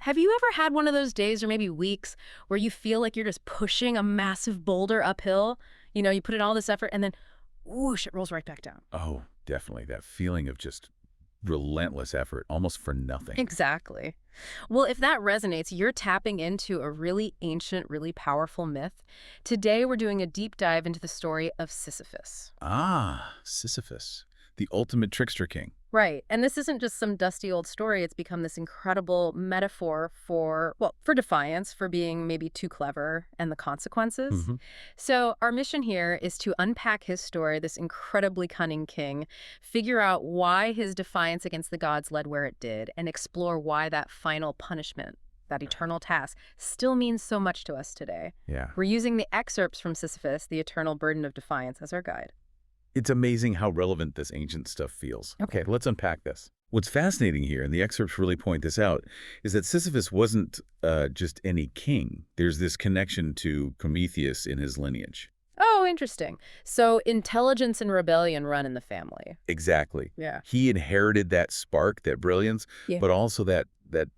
Have you ever had one of those days or maybe weeks where you feel like you're just pushing a massive boulder uphill? You put in all this effort and then whoosh, it rolls right back down. Oh, definitely. That feeling of just relentless effort, almost for nothing. Exactly. Well, if that resonates, you're tapping into a really ancient, really powerful myth. Today, we're doing a deep dive into the story of Sisyphus. Ah, Sisyphus, the ultimate trickster king. Right. And this isn't just some dusty old story. It's become this incredible metaphor for defiance, for being maybe too clever and the consequences. hmm So our mission here is to unpack his story, this incredibly cunning king, figure out why his defiance against the gods led where it did, and explore why that final punishment, that eternal task, still means so much to us today. Yeah. We're using the excerpts from Sisyphus, The Eternal Burden of Defiance, as our guide. It's amazing how relevant this ancient stuff feels. Okay. Okay, let's unpack this. What's fascinating here, and the excerpts really point this out, is that Sisyphus wasn't just any king. There's this connection to Prometheus in his lineage. Oh, interesting. So intelligence and rebellion run in the family. Exactly. Yeah. He inherited that spark, that brilliance, Yeah. but also that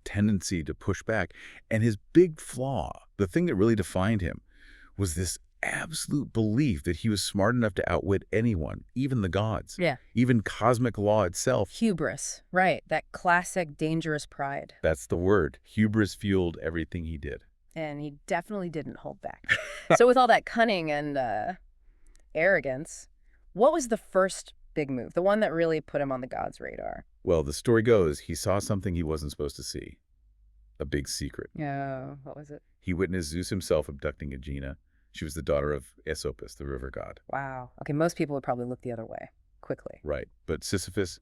tendency to push back. And his big flaw, the thing that really defined him, was this absolute belief that he was smart enough to outwit anyone, even the gods, Yeah. even cosmic law itself. Hubris, right. That classic dangerous pride. That's the word. Hubris fueled everything he did. And he definitely didn't hold back. So with all that cunning and arrogance, what was the first big move, the one that really put him on the gods' radar? Well, the story goes, he saw something he wasn't supposed to see. A big secret. Yeah, what was it? He witnessed Zeus himself abducting Aegina. She was the daughter of Aesopus, the river god. Wow. Okay, most people would probably look the other way quickly. Right. But Sisyphus,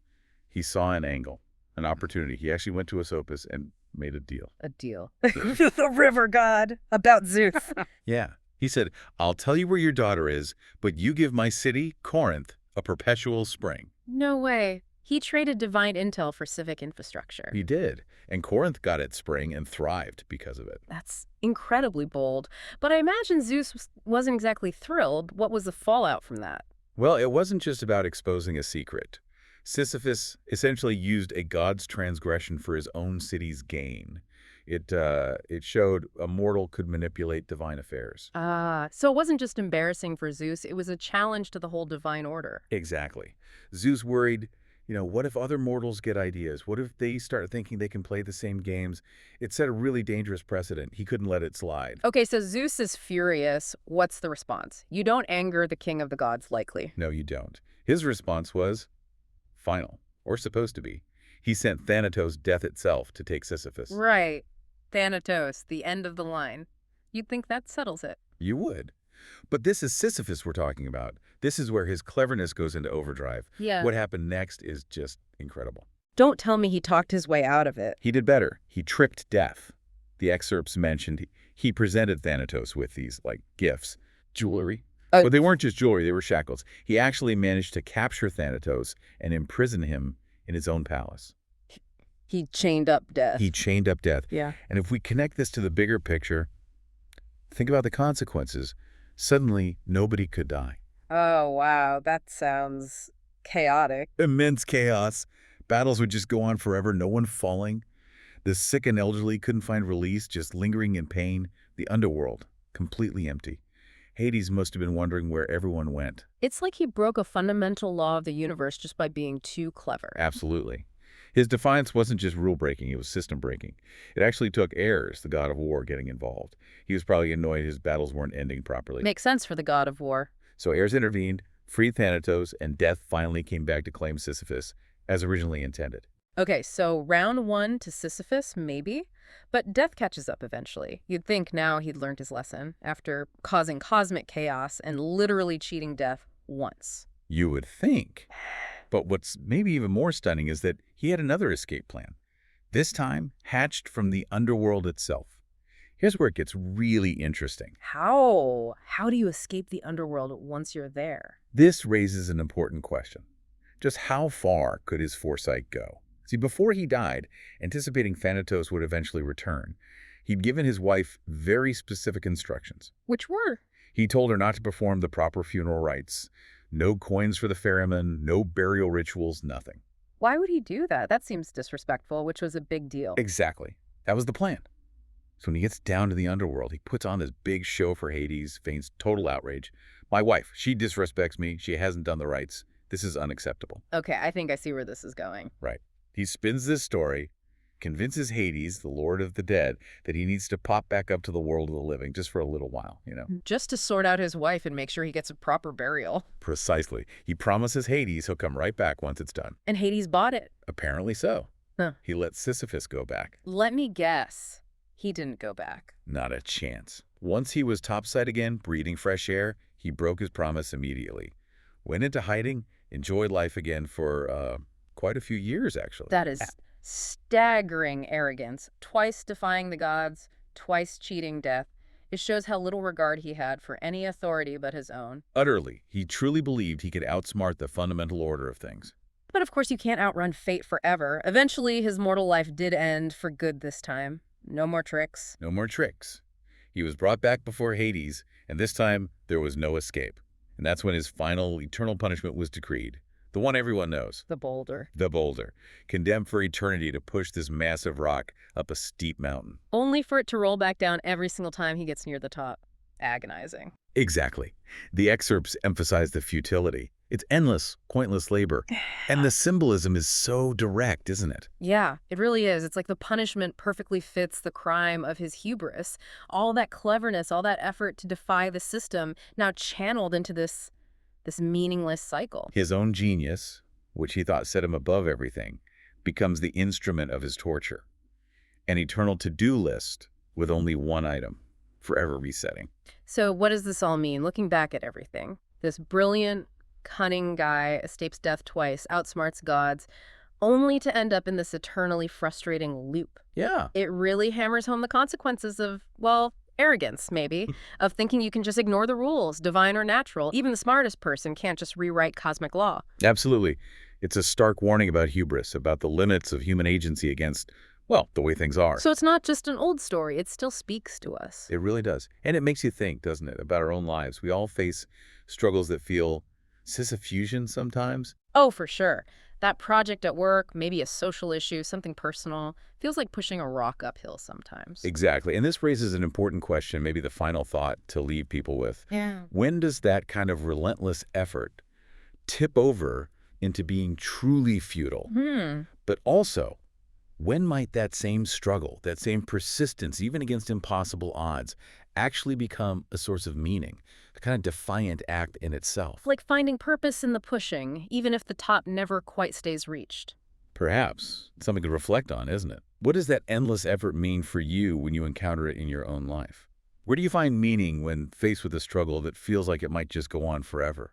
he saw an angle, an opportunity. He actually went to Aesopus and made a deal. A deal. The river god about Zeus. Yeah. He said, I'll tell you where your daughter is, but you give my city, Corinth, a perpetual spring. No way. He traded divine intel for civic infrastructure. He did. And Corinth got its spring and thrived because of it. That's incredibly bold. But I imagine Zeus wasn't exactly thrilled. What was the fallout from that? Well, it wasn't just about exposing a secret. Sisyphus essentially used a god's transgression for his own city's gain. It showed a mortal could manipulate divine affairs. So it wasn't just embarrassing for Zeus, it was a challenge to the whole divine order. Exactly. Zeus worried, what if other mortals get ideas? What if they start thinking they can play the same games? It set a really dangerous precedent. He couldn't let it slide. Okay, so Zeus is furious. What's the response? You don't anger the king of the gods, likely. No, you don't. His response was final, or supposed to be. He sent Thanatos, death itself, to take Sisyphus. Right. Thanatos, the end of the line. You'd think that settles it. You would. But this is Sisyphus we're talking about. This is where his cleverness goes into overdrive. Yeah. What happened next is just incredible. Don't tell me he talked his way out of it. He did better. He tricked death. The excerpts mentioned he presented Thanatos with these, gifts. Jewelry. But they weren't just jewelry, they were shackles. He actually managed to capture Thanatos and imprison him in his own palace. He chained up death. He chained up death. Yeah. And if we connect this to the bigger picture, think about the consequences. Suddenly, nobody could die. Oh, wow. That sounds chaotic. Immense chaos. Battles would just go on forever, no one falling. The sick and elderly couldn't find release, just lingering in pain. The underworld, completely empty. Hades must have been wondering where everyone went. It's like he broke a fundamental law of the universe just by being too clever. Absolutely. His defiance wasn't just rule-breaking, it was system-breaking. It actually took Ares, the god of war, getting involved. He was probably annoyed his battles weren't ending properly. Makes sense for the god of war. So Ares intervened, freed Thanatos, and death finally came back to claim Sisyphus, as originally intended. Okay, so round one to Sisyphus, maybe? But death catches up eventually. You'd think now he'd learned his lesson after causing cosmic chaos and literally cheating death once. You would think. But what's maybe even more stunning is that he had another escape plan. This time, hatched from the underworld itself. Here's where it gets really interesting. How? How do you escape the underworld once you're there? This raises an important question. Just how far could his foresight go? See, before he died, anticipating Thanatos would eventually return, he'd given his wife very specific instructions. Which were? He told her not to perform the proper funeral rites. No coins for the ferryman, no burial rituals, nothing. Why would he do that? That seems disrespectful, which was a big deal. Exactly. That was the plan. So when he gets down to the underworld, he puts on this big show for Hades, feigns total outrage. My wife, she disrespects me. She hasn't done the rites. This is unacceptable. Okay, I think I see where this is going. Right. He spins this story, convinces Hades, the lord of the dead, that he needs to pop back up to the world of the living just for a little while, Just to sort out his wife and make sure he gets a proper burial. Precisely. He promises Hades he'll come right back once it's done. And Hades bought it. Apparently so. Huh. He let Sisyphus go back. Let me guess. He didn't go back. Not a chance. Once he was topside again, breathing fresh air, he broke his promise immediately. Went into hiding, enjoyed life again for quite a few years, actually. That is staggering arrogance. Twice defying the gods, twice cheating death. It shows how little regard he had for any authority but his own. Utterly. He truly believed he could outsmart the fundamental order of things. But of course you can't outrun fate forever. Eventually his mortal life did end for good this time. No more tricks. No more tricks. He was brought back before Hades, and this time there was no escape. And that's when his final eternal punishment was decreed. The one everyone knows. The boulder. The boulder. Condemned for eternity to push this massive rock up a steep mountain. Only for it to roll back down every single time he gets near the top. Agonizing. Exactly. The excerpts emphasize the futility. It's endless, pointless labor. And the symbolism is so direct, isn't it? Yeah, it really is. It's like the punishment perfectly fits the crime of his hubris. All that cleverness, all that effort to defy the system, now channeled into this meaningless cycle. His own genius, which he thought set him above everything, becomes the instrument of his torture. An eternal to-do list with only one item, forever resetting. So what does this all mean? Looking back at everything, this brilliant, cunning guy escapes death twice, outsmarts gods, only to end up in this eternally frustrating loop. Yeah. It really hammers home the consequences of, well, arrogance, maybe, of thinking you can just ignore the rules, divine or natural. Even the smartest person can't just rewrite cosmic law. Absolutely. It's a stark warning about hubris, about the limits of human agency against, well, the way things are. So it's not just an old story. It still speaks to us. It really does. And it makes you think, doesn't it, about our own lives. We all face struggles that feel Sisyphusian sometimes. Oh, for sure. That project at work, maybe a social issue, something personal, feels like pushing a rock uphill sometimes. Exactly. And this raises an important question, maybe the final thought to leave people with. Yeah. When does that kind of relentless effort tip over into being truly futile? But also, when might that same struggle, that same persistence, even against impossible odds, actually become a source of meaning, a kind of defiant act in itself? Like finding purpose in the pushing, even if the top never quite stays reached. Perhaps. Something to reflect on, isn't it? What does that endless effort mean for you when you encounter it in your own life? Where do you find meaning when faced with a struggle that feels like it might just go on forever?